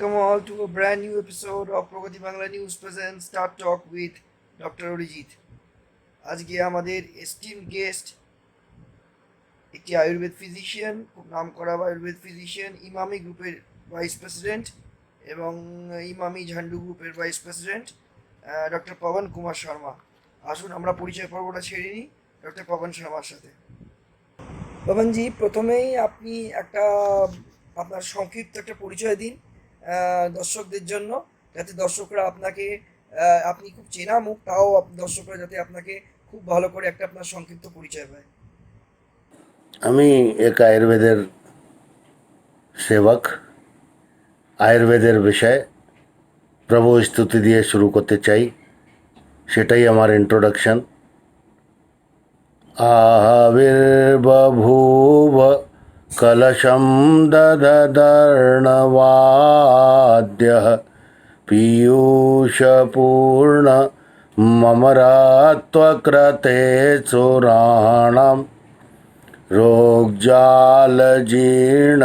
welcome all to a brand new episode of Pragati Bangla News presents Start Talk with Dr. Orijit. আজকে আমাদের esteem guest একটি Ayurveda physician, খুব নামকরা Ayurveda physician, Emami গ্রুপের vice president এবং ইমামি ঝান্ডু গ্রুপের vice president doctor Pawan Kumar Sharma. আসুন আমরা পরিচয় পর্বটা ছেড়ে নিই ডক্টর পবন শর্মার সাথে। পবনজি, প্রথমেই আপনি আপনার সংক্ষিপ্ত একটা পরিচয় দিন দর্শকদের জন্য, যাতে দর্শকরা আপনি খুব চেনা মুখ, তাও দর্শকরা যাতে আপনাকে খুব ভালো করে আপনার সংক্ষিপ্ত পরিচয় পায়। আমি এক আয়ুর্বেদের সেবক। আয়ুর্বেদের বিষয়ে প্রভু স্তুতি দিয়ে শুরু করতে চাই, সেটাই আমার ইন্ট্রোডাকশন। আবির্বভূব কলশম দদর্ণবাদ্যঃ পীয়ূষপূর্ণ মমরাত্বক্রতে সুরাণাম रोगजालजीर्ण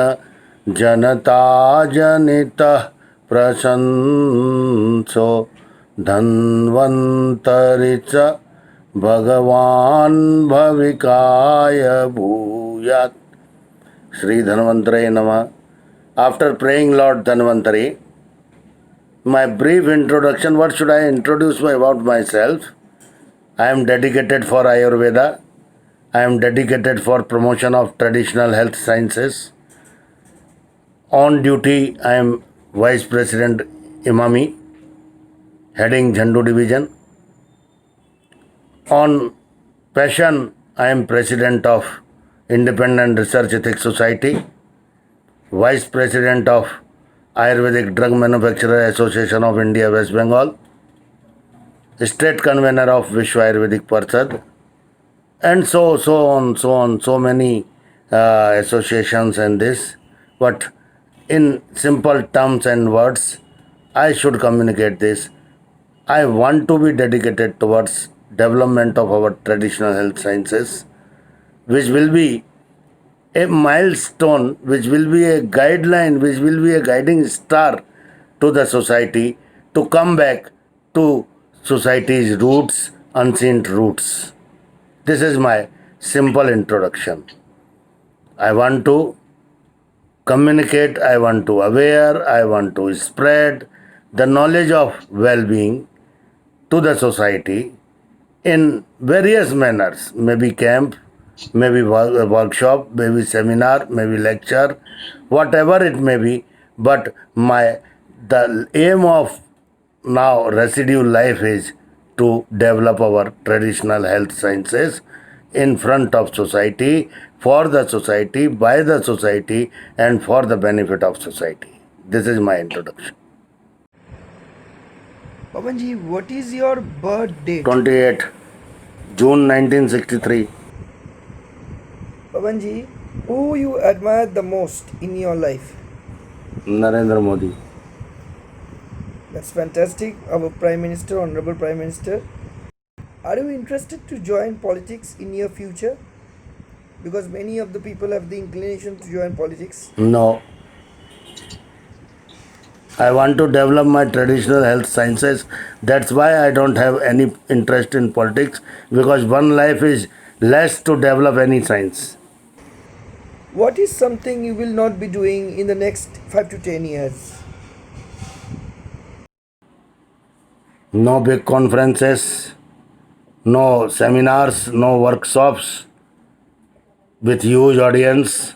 जनताजनितः प्रशंसो धन्वन्तरि च भगवान् भविकाय भूयात्। Shri Dhanvantare Namah. After praying Lord Dhanvantari, my brief introduction, what should I introduce about myself? I am dedicated for Ayurveda. I am dedicated for promotion of traditional health sciences. On duty, I am Vice President Imami, heading Jhandu Division. On passion, I am President of Independent Research Ethics Society, Vice President of Ayurvedic Drug Manufacturer Association of India, West Bengal, State Convener of Vishwa Ayurvedic Parishad, and so many associations and this. But in simple terms and words, I should communicate this. I want to be dedicated towards development of our traditional health sciences, which will be a milestone, which will be a guideline, which will be a guiding star to the society to come back to society's roots, ancient roots. This is my simple introduction. I want to communicate, I want to aware, I want to spread the knowledge of well-being to the society in various manners, maybe camp, maybe workshop, maybe seminar, maybe lecture, whatever it may be. But the aim of now residue life is to develop our traditional health sciences in front of society, for the society, by the society, and for the benefit of society. This is my introduction. Pavanji, what is your birth date? 28 June 1963. Pavanji, who you admire the most in your life? Narendra Modi. That's fantastic. Our Prime Minister, Honorable Prime Minister. Are you interested to join politics in your future? Because many of the people have the inclination to join politics. No. I want to develop my traditional health sciences. That's why I don't have any interest in politics, because one life is less to develop any science. What is something you will not be doing in the next 5 to 10 years? No big conferences, no seminars, no workshops with huge audience.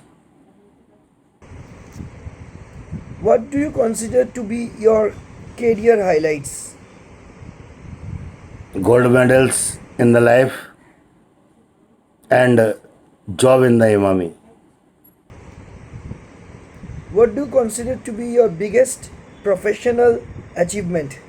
What do you consider to be your career highlights? Gold medals in the life and job in the Imami. What do you consider to be your biggest professional achievement?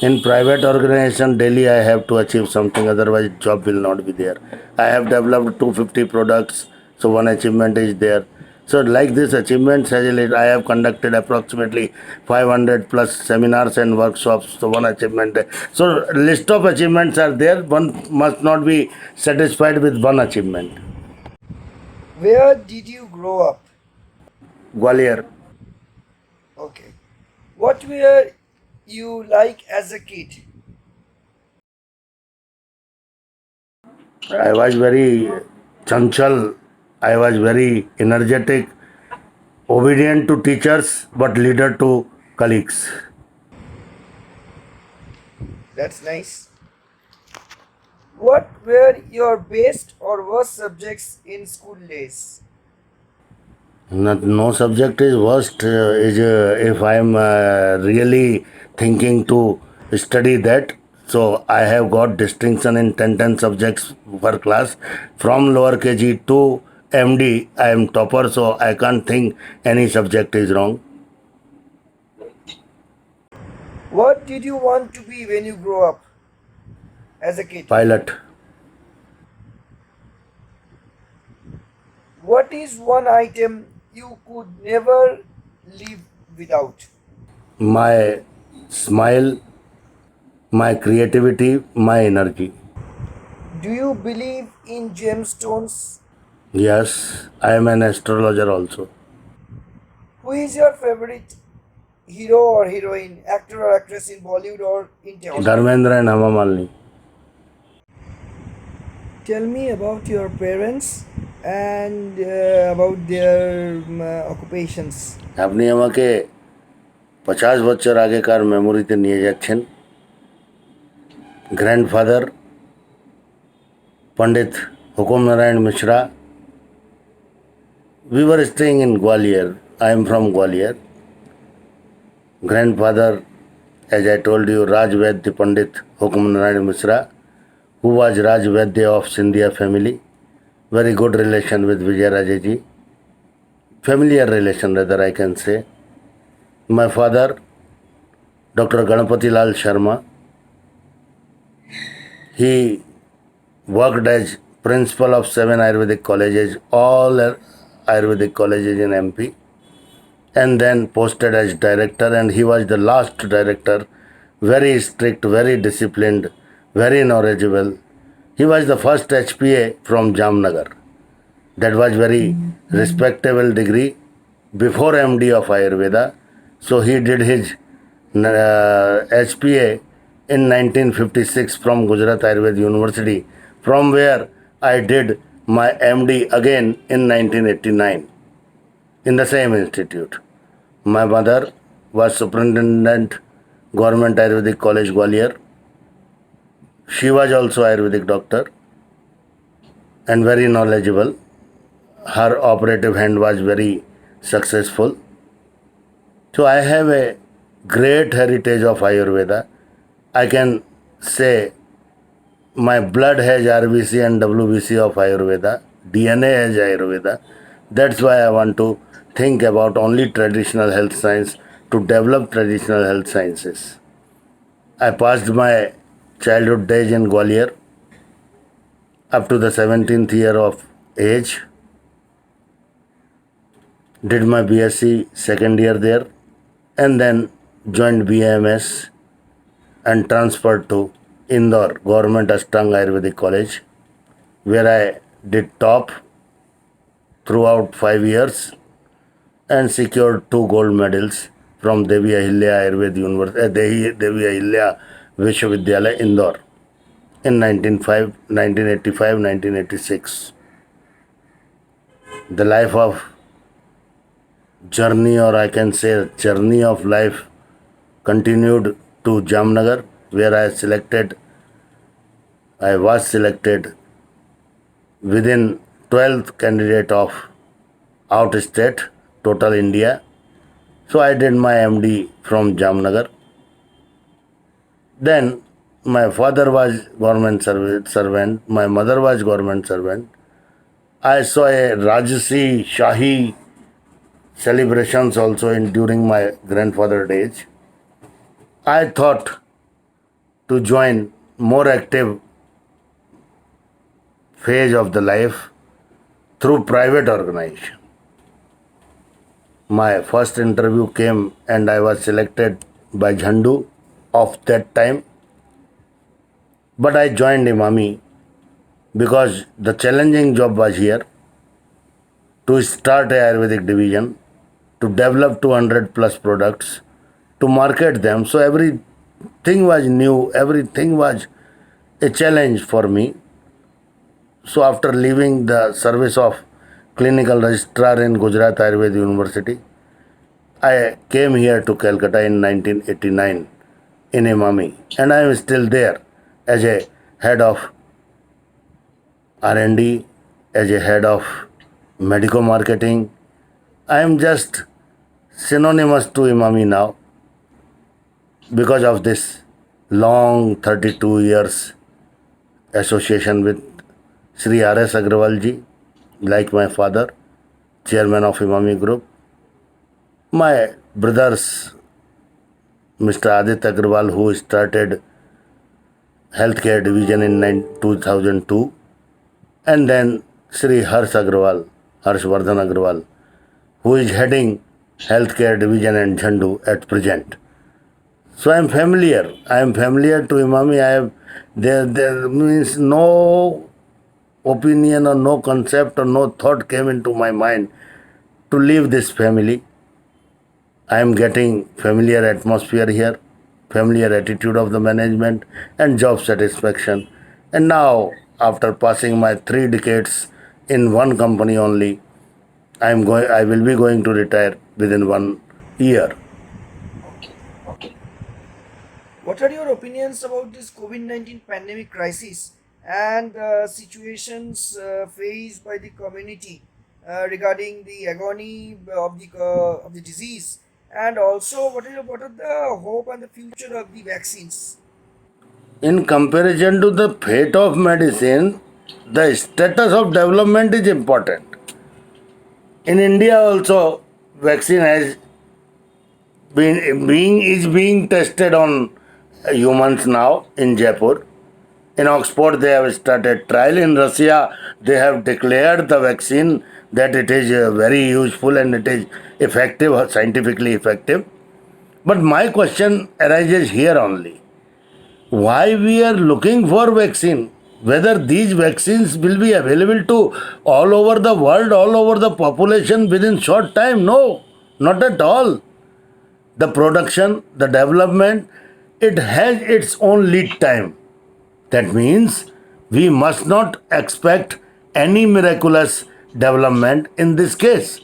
In private organization, daily I have to achieve something, otherwise job will not be there. I have developed 250 products, so one achievement is there. So like this achievement, I have conducted approximately 500 plus seminars and workshops, so one achievement. So list of achievements are there, one must not be satisfied with one achievement. Where did you grow up? Gwalior. Okay. What were you like as a kid? I was very chanchal, I was very energetic, obedient to teachers, but leader to colleagues. That's nice. What were your best or worst subjects in school days? No subject is worst. Is if I am really thinking to study that. So I have got distinction in 10 subjects per class. From lower KG to MD, I am topper. So I can't think any subject is wrong. What did you want to be when you grow up as a kid? Pilot. What is one item you could never live without? My smile, my creativity, my energy. Do you believe in gemstones? Yes, I am an astrologer also. Who is your favorite hero or heroine, actor or actress in Bollywood or in Telugu? Dharmendra and Hema Malini. Tell me about your parents and about their occupations. আপনি আমাকে 50 বছর আগেকার মেমোরিতে নিয়ে যাচ্ছেন। Grandfather পণ্ডিত হুকুম Narayan Mishra. We were staying in Gwalior. I am from Gwalior. Grandfather, as I told you, Raj Vaidya Pandit Hukum Narayan Mishra, who was Raj Vaidya of Scindia family. Very good relation with Vijayarajaji. Familiar relation rather I can say. My father, Dr. Ganapati Lal Sharma, he worked as principal of 7 Ayurvedic colleges, all Ayurvedic colleges in MP, and then posted as director, and he was the last director, very strict, very disciplined, very knowledgeable. He was the first HPA from Jamnagar. That was very respectable degree before MD of Ayurveda. So he did his HPA in 1956 from Gujarat Ayurveda University, from where I did my MD again in 1989 in the same institute. My mother was Superintendent Government Ayurvedic College Gwalior. She was also Ayurvedic doctor and very knowledgeable. Her operative hand was very successful. So I have a great heritage of Ayurveda. I can say my blood has RBC and WBC of Ayurveda. DNA has Ayurveda. That's why I want to think about only traditional health science to develop traditional health sciences. I passed my childhood days in Gwalior up to the 17th year of age. Did my BSc second year there, and then joined BAMS and transferred to Indore Government Ashtanga Ayurvedic College, where I did top throughout 5 years and secured 2 gold medals from Devi Ahilya Ayurveda University, Devi Ahilya Vishwavidyalaya, Indore in 1985-1986. The life of journey, or I can say journey of life, continued to Jamnagar, where I was selected within 12th candidate of out state, total India. So I did my MD from Jamnagar. Then my father was government servant, my mother was government servant. I saw a Rajasi Shahi celebrations also during my grandfather days. I thought to join more active phase of the life through private organization. My first interview came and I was selected by Jhandu of that time. But I joined Imami because the challenging job was here to start a Ayurvedic division, to develop 200 plus products, to market them. So everything was new, everything was a challenge for me. So after leaving the service of clinical registrar in Gujarat Ayurveda University, I came here to Calcutta in 1989 in Imami, and I am still there as a head of R&D, as a head of medical marketing. I am just synonymous to Imami now because of this long 32 years association with Sri R.S. Agrawal ji, like my father, chairman of Imami Group. My brothers, Mr. Aditya Agrawal, who started healthcare division in 2002, and then Sri Harshvardhan Agrawal, who is heading healthcare division and Jhandu at present. So I am familiar to Imami. There means no opinion or no concept or no thought came into my mind to leave this family. I am getting familiar atmosphere here, familiar attitude of the management and job satisfaction. And now, after passing my 3 decades in one company only, I will be going to retire within 1 year. Okay. What are your opinions about this COVID-19 pandemic crisis and situations faced by the community regarding the agony of the disease, and also what are the hope and the future of the vaccines? In comparison to the fate of medicine, the status of development is important. In India also, vaccine has being tested on humans now in Jaipur. In Oxford, they have started trial. In Russia, they have declared the vaccine that it is very useful and it is effective, scientifically effective. But my question arises here only. Why we are looking for vaccine? Whether these vaccines will be available to all over the world, all over the population within short time? No, not at all. The production, the development, it has its own lead time. That means we must not expect any miraculous development in this case.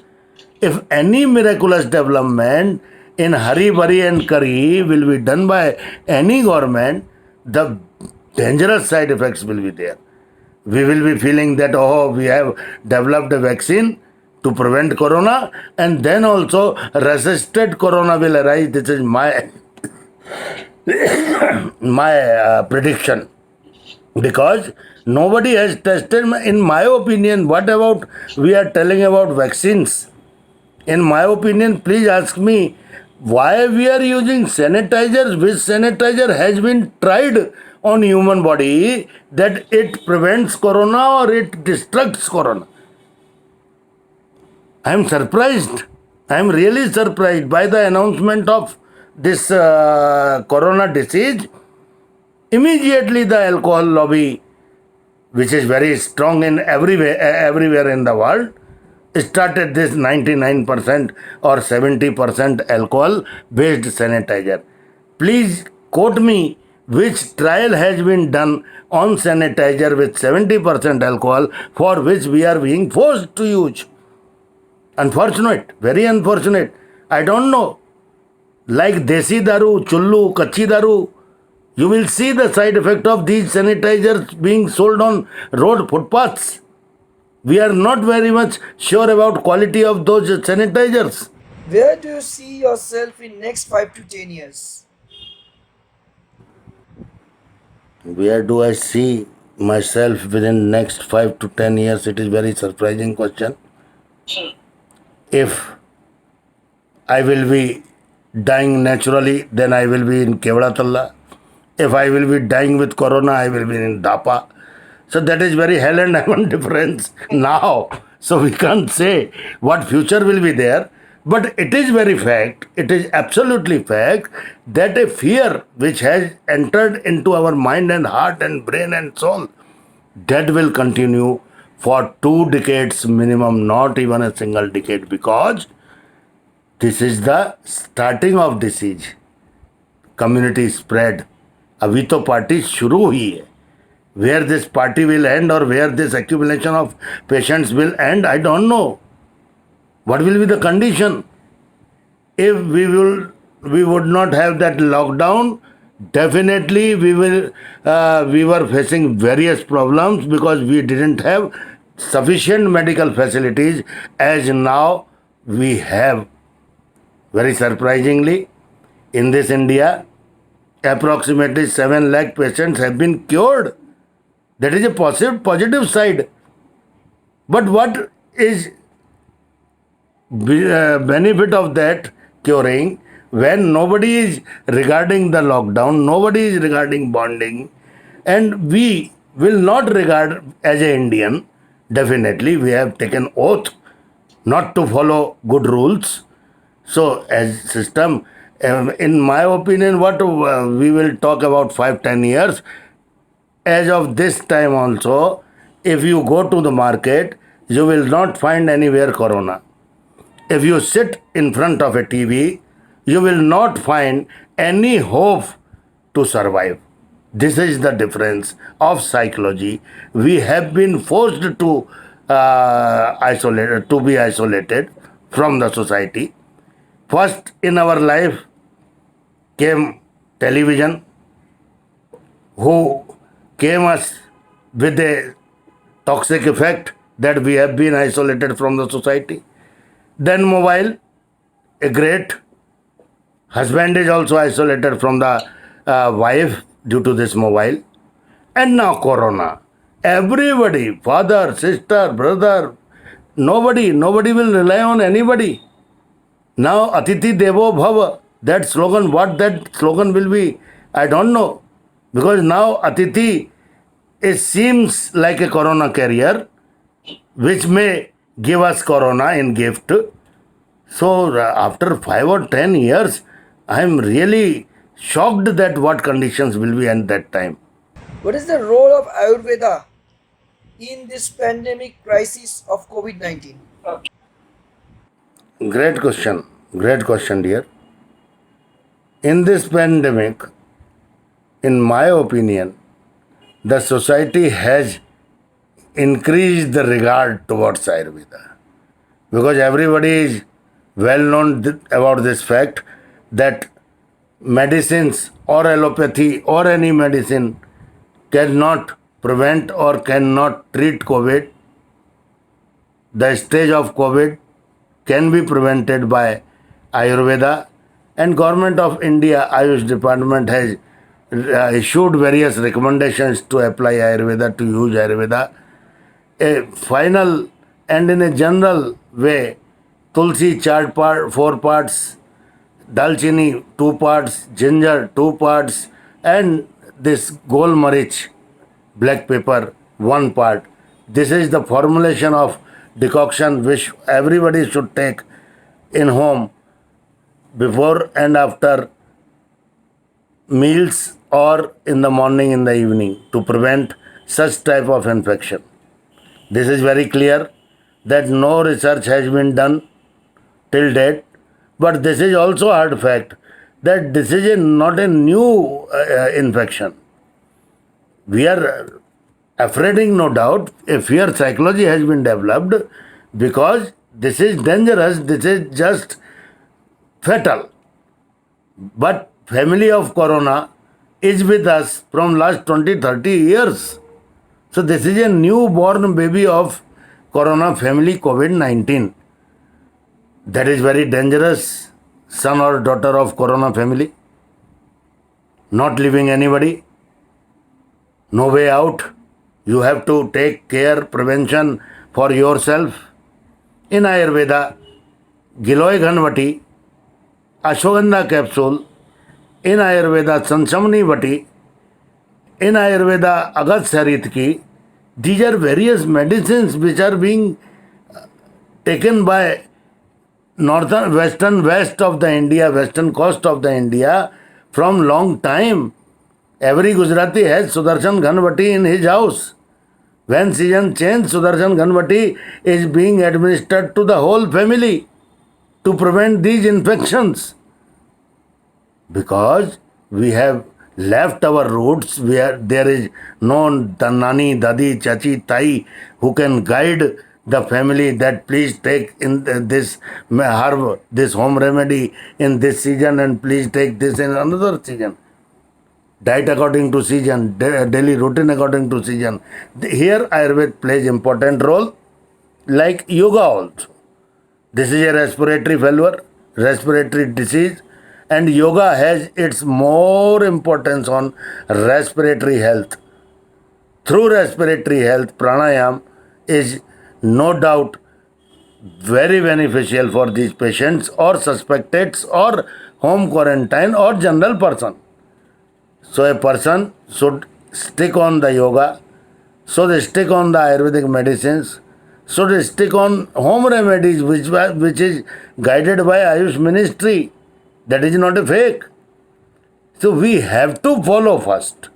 If any miraculous development in hurry, worry and curry will be done by any government, the dangerous side effects will be there. We will be feeling that, oh, we have developed a vaccine to prevent corona, and then also resisted corona will arise. This is my prediction, because nobody has tested. In my opinion, what about we are telling about vaccines? In my opinion, please ask me why we are using sanitizers. Which sanitizer has been tried on human body that it prevents corona or it destructs corona? I am surprised. I am really surprised by the announcement of this corona disease. Immediately the alcohol lobby, which is very strong in everywhere in the world, started this 99% or 70% alcohol based sanitizer. Please quote me which trial has been done on sanitizer with 70% alcohol for which we are being forced to use. Unfortunate, very unfortunate. I don't know. Like Desi Daru, Chullu, Kachi Daru, you will see the side effect of these sanitizers being sold on road footpaths. We are not very much sure about quality of those sanitizers. Where do you see yourself in next 5 to 10 years? Where do I see myself within next 5 to 10 years? It is very surprising question. If I will be dying naturally, then I will be in Kevadatalla. If I will be dying with corona, I will be in Dapa. So that is very hell and heaven difference now. So we can't say what future will be there. But it is very fact, it is absolutely fact that a fear which has entered into our mind and heart and brain and soul, that will continue for 2 decades minimum, not even a single decade, because This is the starting of disease. Community spread. अभी तो party शुरू हुई है. Where this party will end or where this accumulation of patients will end, I don't know. What will be the condition? If we would not have that lockdown, definitely we were facing various problems because we didn't have sufficient medical facilities as now we have. Very surprisingly, in this India, approximately 7 lakh patients have been cured. That is a positive side. But what is benefit of that curing when nobody is regarding the lockdown, nobody is regarding bonding, and we will not regard as an Indian. Definitely, we have taken oath not to follow good rules. So, as system, in my opinion, what we will talk about 5-10 years. As of this time also, if you go to the market, you will not find anywhere corona. If you sit in front of a TV, you will not find any hope to survive. This is the difference of psychology. We have been forced to be isolated from the society. First in our life came television, who came us with a toxic effect that we have been isolated from the society. Then mobile, a great husband is also isolated from the wife due to this mobile. And now corona. Everybody, father, sister, brother, nobody will rely on anybody. Now Atithi Devo Bhava, that slogan, what that slogan will be, I don't know. Because now Atithi, it seems like a corona carrier, which may give us corona in gift. So after 5 or 10 years, I am really shocked that what conditions will be at that time. What is the role of Ayurveda in this pandemic crisis of COVID-19? Great question, dear. In this pandemic, in my opinion, the society has increased the regard towards Ayurveda. Because everybody is well known about this fact that medicines or allopathy or any medicine cannot prevent or cannot treat COVID. The stage of COVID can be prevented by Ayurveda, and Government of India Ayush Department has issued various recommendations to apply Ayurveda, to use Ayurveda. A final and in a general way, Tulsi 4 parts, Dalchini 2 parts, ginger 2 parts, and this Gol Marich, black pepper 1 part. This is the formulation of decoction which everybody should take in home before and after meals or in the morning, in the evening, to prevent such type of infection. This is very clear that no research has been done till date, but this is also a hard fact that this is not a new infection. We are afraiding, no doubt, a fear psychology has been developed because this is dangerous, this is just fatal. But family of corona is with us from last 20-30 years. So this is a newborn baby of corona family, COVID-19. That is very dangerous, son or daughter of corona family. Not leaving anybody. No way out. You have to take care, prevention for yourself. In Ayurveda, Giloy Ghanvati, Ashwagandha capsule. In Ayurveda, Sansamani Vati. In Ayurveda, Agastya Ritki. These are various medicines which are being taken by west of the India, western coast of the India from long time. Every Gujarati has Sudarshan Ghanvati in his house. When season change, Sudarshan Ghanvati is being administered to the whole family. to prevent these infections, because we have left our roots where there is no nani, dadi, chachi, tai who can guide the family that please take in this herb, this home remedy in this season, and please take this in another season. Diet according to season, daily routine according to season. Here Ayurveda plays important role, like yoga also. This is a respiratory failure, respiratory disease, and yoga has its more importance on respiratory health. Through respiratory health, pranayam is no doubt very beneficial for these patients or suspected or home quarantine or general person. So a person should stick on the yoga, should stick on the Ayurvedic medicines, should stick on home remedies which is guided by Ayush Ministry. That is not a fake. So we have to follow first.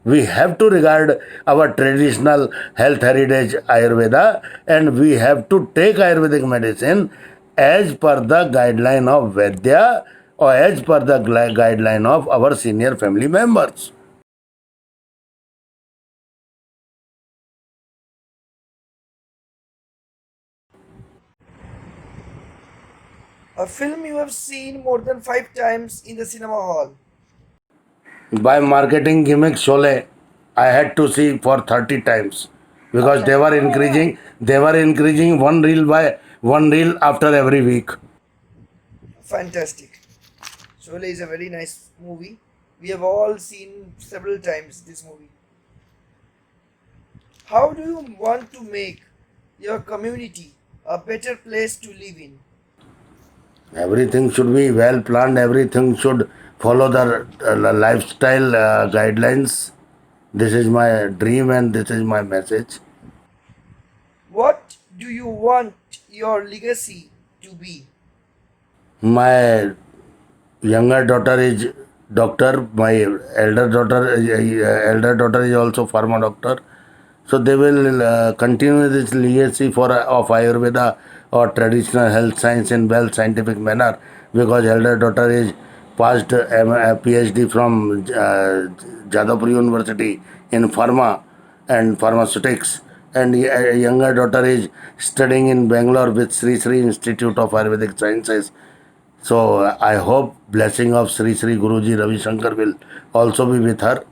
We have to regard our traditional health heritage Ayurveda, and we have to take Ayurvedic medicine as per the guideline of Vaidya or as per the guideline of our senior family members. A film you have seen more than 5 times in the cinema hall. By marketing gimmick Sholay, I had to see for 30 times because they were increasing one reel after every week. Fantastic. Sholay is a very nice movie. We have all seen several times this movie. How do you want to make your community a better place to live in? Everything should be well planned, everything should follow the lifestyle guidelines. This is my dream and this is my message. What do you want your legacy to be? My younger daughter is doctor. My elder daughter is also pharma doctor. So they will continue this legacy of Ayurveda or traditional health science in well scientific manner, because elder daughter is passed PhD from Jadavpur University in pharma and pharmaceutics, and younger daughter is studying in Bangalore with Sri Sri Institute of Ayurvedic Sciences. So I hope blessing of Sri Sri Guruji Ravi Shankar will also be with her,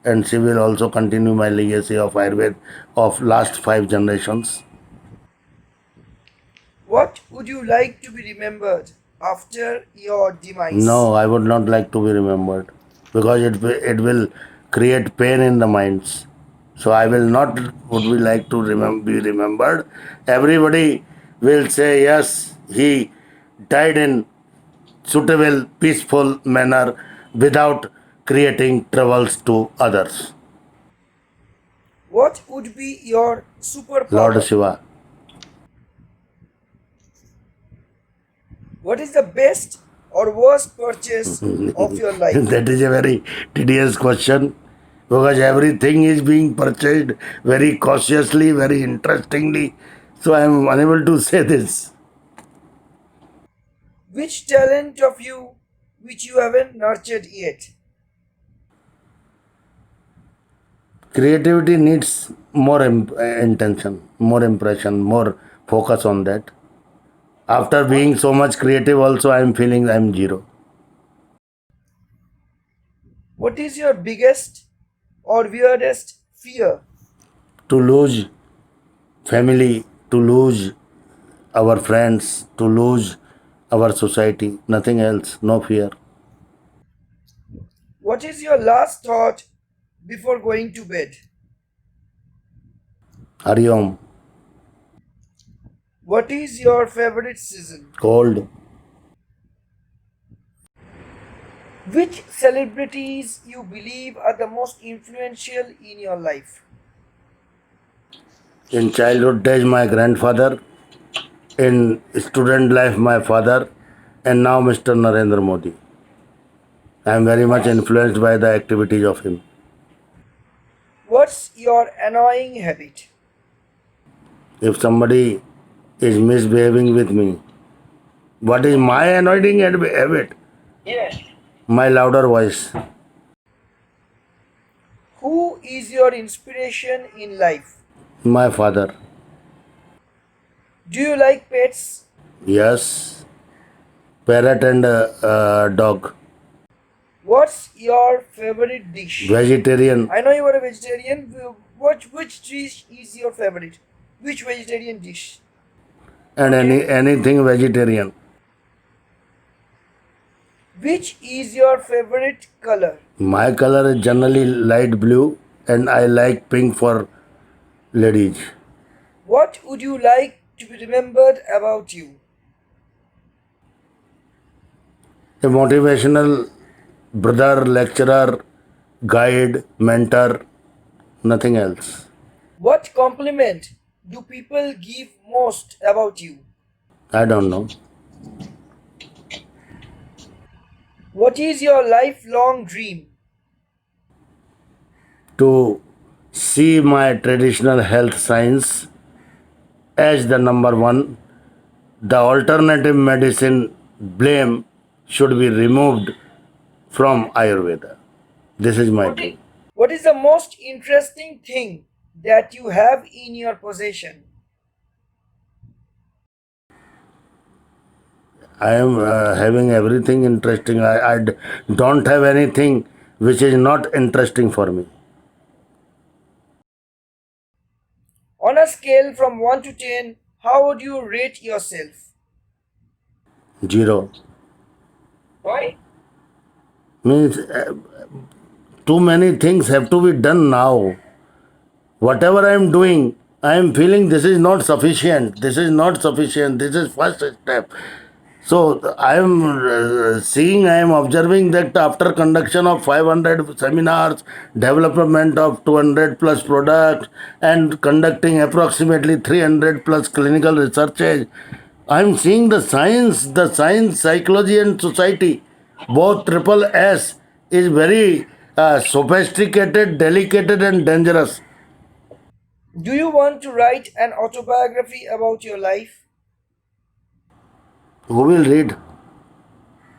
and she will also continue my legacy of Ayurveda of last 5 generations. What would you like to be remembered after your demise? No, I would not like to be remembered, because it will create pain in the minds. So I will not would be like to be remembered. Everybody will say yes, he died in suitable, peaceful manner without creating troubles to others. What would be your Lord superpower? Shiva. What is the best or worst purchase of your life? That is a very tedious question, because everything is being purchased very cautiously, very interestingly. So I am unable to say this. Which talent of you which you haven't nurtured yet? Creativity needs more intention, more impression, more focus on that. After being so much creative, also I am feeling I am zero. What is your biggest or weirdest fear? To lose family, to lose our friends, to lose our society, nothing else, no fear. What is your last thought before going to bed? Hari Om, What is your favorite season? cold. Which celebrities you believe are the most influential in your life? In childhood days, my grandfather. In student life, my father. And now Mr. Narendra Modi. I am very much influenced by the activities of him. What's your annoying habit? If somebody is misbehaving with me, What is my annoying habit? Yes. My louder voice. Who is your inspiration in life? My father. Do you like pets? Yes. Parrot and dog. What's your favorite dish? Vegetarian. I know you are a vegetarian. Which dish is your favorite? Which vegetarian dish? And anything vegetarian. Which is your favorite color? My color is generally light blue and I like pink for ladies. What would you like to be remembered about you? A motivational brother, lecturer, guide, mentor, nothing else. What compliment do people give most about you? I don't know. What is your lifelong dream? To see my traditional health science as the number one, the alternative medicine blame should be removed from Ayurveda. This is my dream. What is the most interesting thing that you have in your possession? I am having everything interesting. Don't have anything which is not interesting for me. On a scale from 1 to 10, how would you rate yourself? 0. Why? Means too many things have to be done now. Whatever I am doing, I am feeling this is not sufficient. This is not sufficient. This is first step. So I am seeing, I am observing that after conduction of 500 seminars, development of 200 plus products, and conducting approximately 300 plus clinical researches, I am seeing the science, psychology, and society, both triple S, is very sophisticated, delicate, and dangerous. Do you want to write an autobiography about your life? Who will read?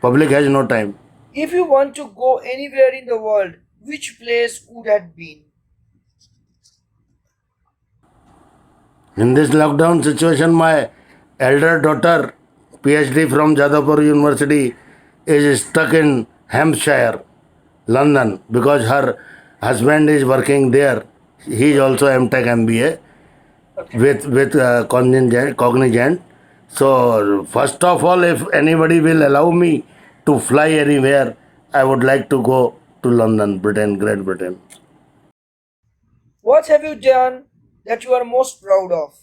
Public has no time. If you want to go anywhere in the world, which place would that be? In this lockdown situation, my elder daughter, PhD from Jadavpur University, is stuck in Hampshire, London, because her husband is working there. He is also MTech MBA with Cognizant. So first of all, if anybody will allow me to fly anywhere, I would like to go to London, Britain, Great Britain. What have you done that you are most proud of?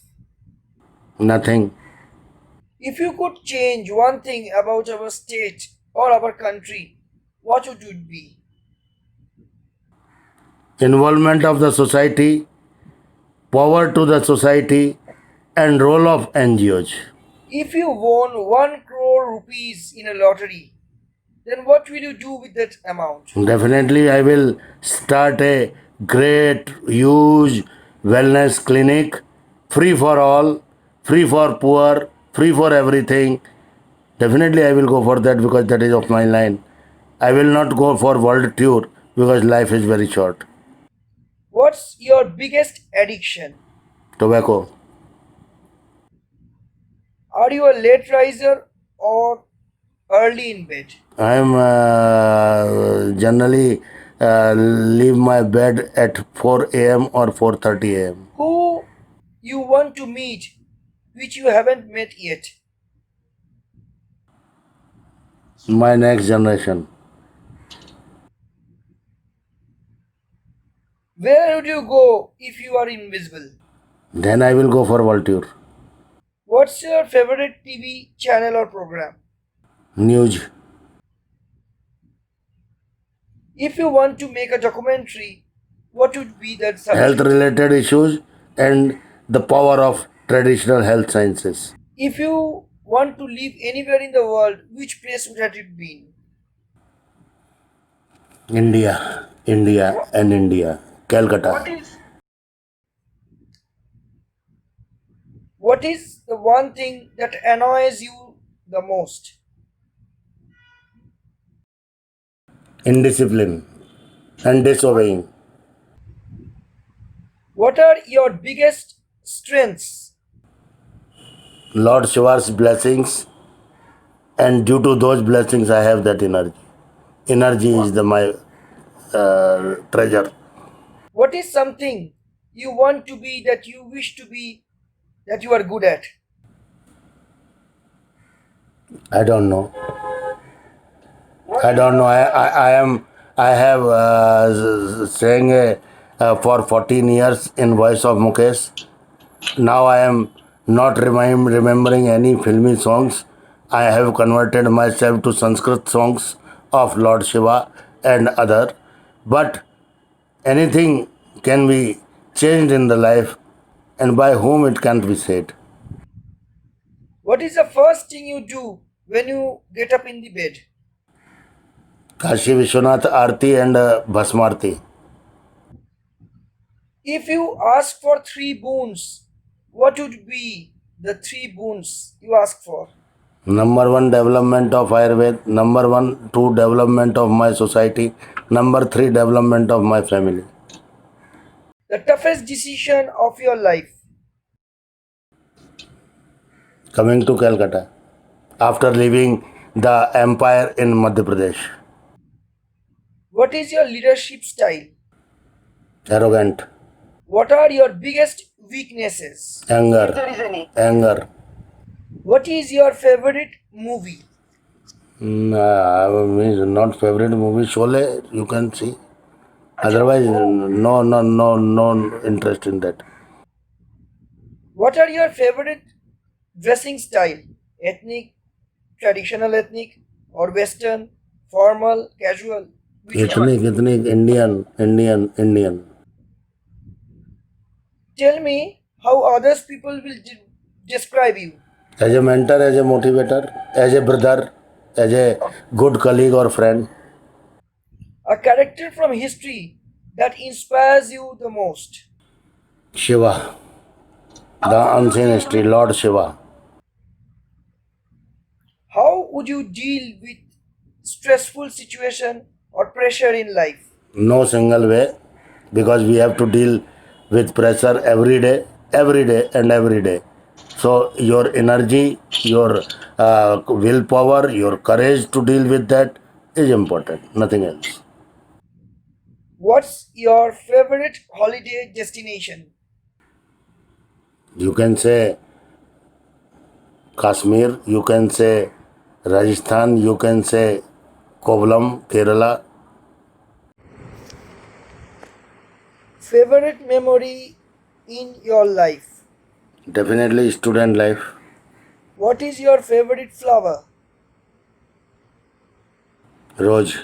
Nothing. If you could change one thing about our state or our country, what would it be? Involvement of the society, power to the society, and role of NGOs. If you won 1 crore rupees in a lottery, then what will you do with that amount? Definitely, I will start a great, huge wellness clinic, free for all, free for poor, free for everything. Definitely, I will go for that because that is of my line. I will not go for world tour because life is very short. What's your biggest addiction? Tobacco. Are you a late riser or early in bed? I am generally leave my bed at 4 a.m. or 4:30 a.m. Who you want to meet which you haven't met yet? My next generation. Where would you go if you are invisible? Then I will go for world tour. What's your favorite TV channel or program? News. If you want to make a documentary, what would be that Health subject? related issues and the power of traditional health sciences. If you want to live anywhere in the world, which place would have it been? India, India, and India. Calcutta. What is the one thing that annoys you the most? Indiscipline and disobeying. What are your biggest strengths? Lord Shiva's blessings, and due to those blessings, I have that energy. Energy is my treasure. What is something you want to be that you wish to be that you are good at? I don't know. I don't know. I am. I have sang for 14 years in Voice of Mukesh. Now I am not remembering any filmy songs. I have converted myself to Sanskrit songs of Lord Shiva and other. But anything can be changed in the life, and by whom it can't be said. What is the first thing you do when you get up in the bed? Kashi Vishwanath Aarti and Bhasmarti. If you ask for three boons, what would be the three boons you ask for? Number one, development of Ayurveda. Number one, two, development of my society. Number three, development of my family. The toughest decision of your life. Coming to Calcutta after leaving the empire in Madhya Pradesh. What is your leadership style? Arrogant, What are your biggest weaknesses? anger. What is your favorite movie? Means not favorite movie. Sholay, you can see. Otherwise, no interest in that. What are your favorite dressing style? Ethnic, traditional ethnic, or western, formal, casual? Which one? Ethnic, Indian. Tell me how others people will describe you. As a mentor, as a motivator, as a brother, as a good colleague or friend. A character from history that inspires you the most. Shiva, the unseen history, Lord Shiva. How would you deal with stressful situation or pressure in life? No single way, because we have to deal with pressure every day, and every day. So your energy, your willpower, your courage to deal with that is important, nothing else. What's your favorite holiday destination? You can say Kashmir, you can say Rajasthan, you can say Kovalam, Kerala. Favorite memory in your life? Definitely student life. What is your favorite flower? Rose.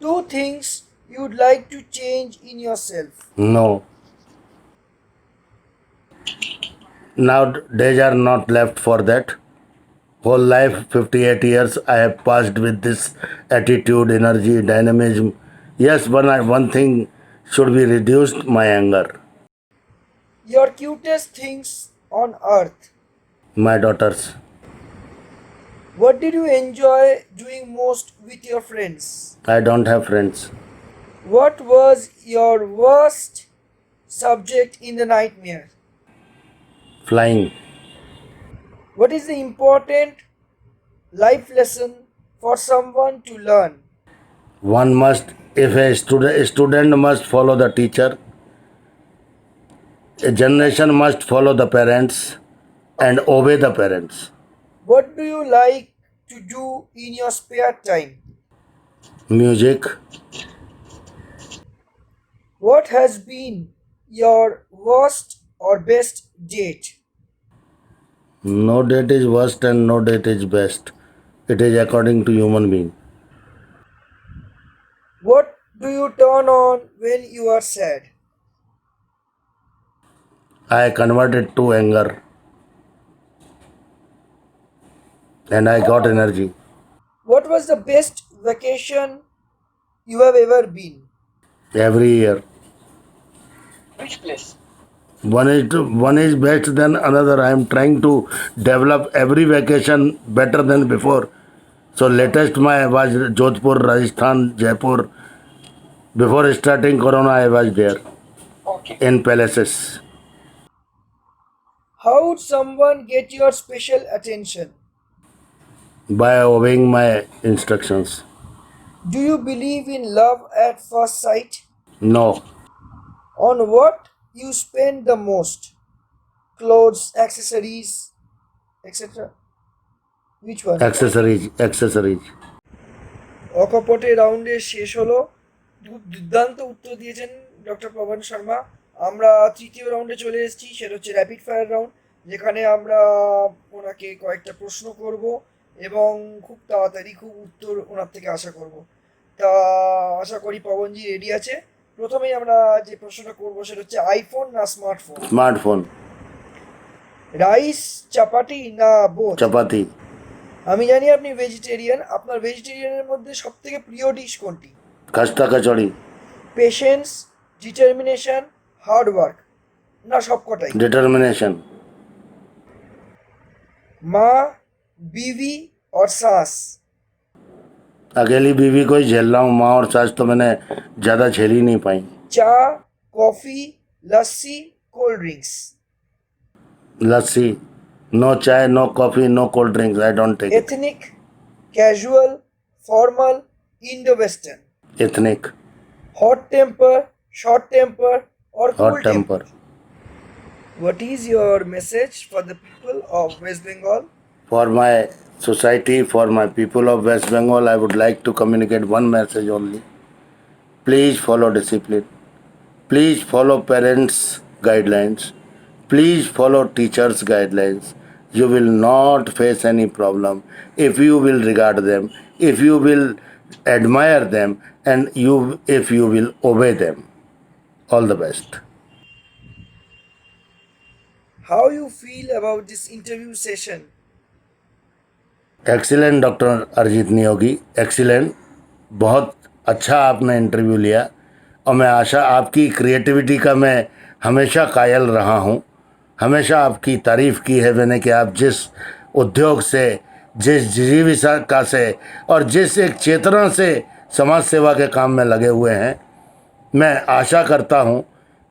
Two things you'd like to change in yourself. No. Now days are not left for that. Whole life, 58 years, I have passed with this attitude, energy, dynamism. Yes, one thing should be reduced, my anger. Your cutest things on earth. My daughters. What did you enjoy doing most with your friends? I don't have friends. What was your worst subject in the nightmare? Flying. What is the important life lesson for someone to learn? One must, if a student must follow the teacher, a generation must follow the parents and obey the parents. What do you like to do in your spare time? Music. What has been your worst or best date? No date is worst and no date is best. It is according to human being. What do you turn on when you are sad? I converted to anger and I got energy. What was the best vacation you have ever been? Every year, Which place? one is best than another. I am trying to develop every vacation better than before. So latest my was Jodhpur, Rajasthan, Jaipur. Before starting Corona, I was there Okay. in palaces. How would someone get your special attention? By obeying my instructions. Do you believe in love at first sight? No. On what you spend the most? Clothes, accessories, etc. Which one? Accessories. অকপটে রাউন্ডের শেষ হলো। দুর্দান্ত উত্তর দিয়েছেন doctor Pawan Sharma. আমরা তৃতীয় রাউন্ডে চলে এসেছি, সেটা হচ্ছে র্যাপিড ফায়ার রাউন্ড, যেখানে আমরা ওনাকে কয়েকটা প্রশ্ন করব এবং খুব তাড়াতাড়ি খুব উত্তর ওনার থেকে আশা করব। তা আশা করি পবনজি রেডি আছে। প্রথমেই আমরা যে প্রশ্নটা করবো সেটা হচ্ছে আইফোন না স্মার্টফোন? Smartphone. রাইস, চাপাটি না বোথ? Chapati. আমি জানি আপনি ভেজিটেরিয়ান। আপনার ভেজিটেরিয়ানের মধ্যে সব থেকে প্রিয় ডিশ কোনটি? Khasta kachori. Patience, determination, hard work না সবকটাই? Determination. মা, बीवी और सास? अकेली बीवी को ही झेल रहा हूँ, माँ और सास तो मैंने ज़्यादा झेल ही नहीं पाई। चा, coffee, lassi, cold drinks? Lassi. No chai, no coffee, no cold drinks. I don't take it. Ethnic, casual, formal, Indo western? Ethnic. Hot temper, short temper और Hot cool temper. What is your message for the people of West Bengal? For my society, for my people of West Bengal, I would like to communicate one message only. Please follow discipline. Please follow parents' guidelines. Please follow teachers' guidelines. You will not face any problem if you will regard them, if you will admire them, and if you will obey them. All the best. How you feel about this interview session? Excellent doctor Arijit Neogi, excellent. बहुत अच्छा आपने interview लिया और मैं आशा आपकी creativity का मैं हमेशा कायल रहा हूँ। हमेशा आपकी तारीफ़ की है मैंने कि आप जिस उद्योग से, जिस जीविका से और जिस एक चेतना से समाज सेवा के काम में लगे हुए हैं। मैं आशा करता हूँ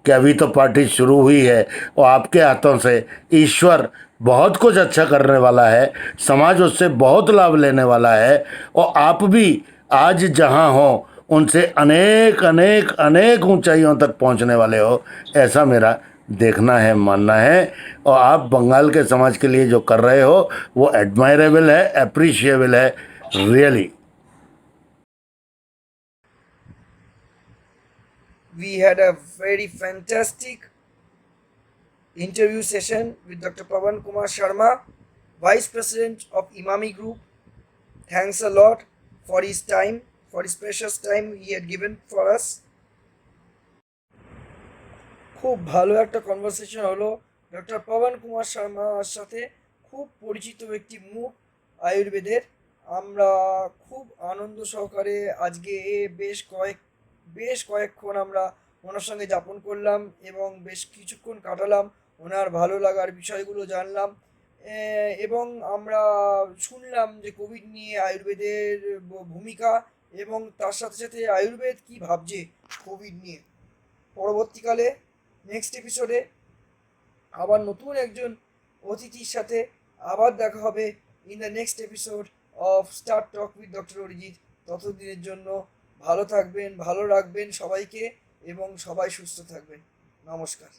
कि अभी तो पार्टी शुरू हुई है और आपके हाथों से ईश्वर बहुत कुछ अच्छा करने वाला है, समाज उससे बहुत लाभ लेने वाला है और आप भी आज जहाँ हो उनसे अनेक अनेक अनेक ऊंचाइयों तक पहुँचने वाले हो, ऐसा मेरा देखना है, मानना है। और आप बंगाल के समाज के लिए जो कर रहे हो वो एडमायरेबल है, अप्रिशिएबल है, really. We had a very fantastic interview session with Dr. Pawan Kumar Sharma, Vice President of Imami Group. Thanks a lot for his time, for his precious time he had given for us. খুব ভালো একটা conversation হলো doctor Pawan Kumar শর্মার সাথে, খুব পরিচিত একটি মুখ আয়ুর্বেদের। আমরা খুব আনন্দ সহকারে আজকে বেশ কয়েকক্ষণ আমরা ওনার সঙ্গে যাপন করলাম এবং বেশ কিছুক্ষণ কাটালাম, ওনার ভালো লাগার বিষয়গুলো জানলাম এবং আমরা শুনলাম যে কোভিড নিয়ে আয়ুর্বেদের ভূমিকা এবং তার সাথে সাথে আয়ুর্বেদ কী ভাবছে কোভিড নিয়ে। পরবর্তীকালে নেক্সট এপিসোডে আবার নতুন একজন অতিথির সাথে আবার দেখা হবে in the next episode of start talk with doctor Arijit. ততদিনের জন্য ভালো থাকবেন, ভালো রাখবেন সবাইকে এবং সবাই সুস্থ থাকবেন। নমস্কার।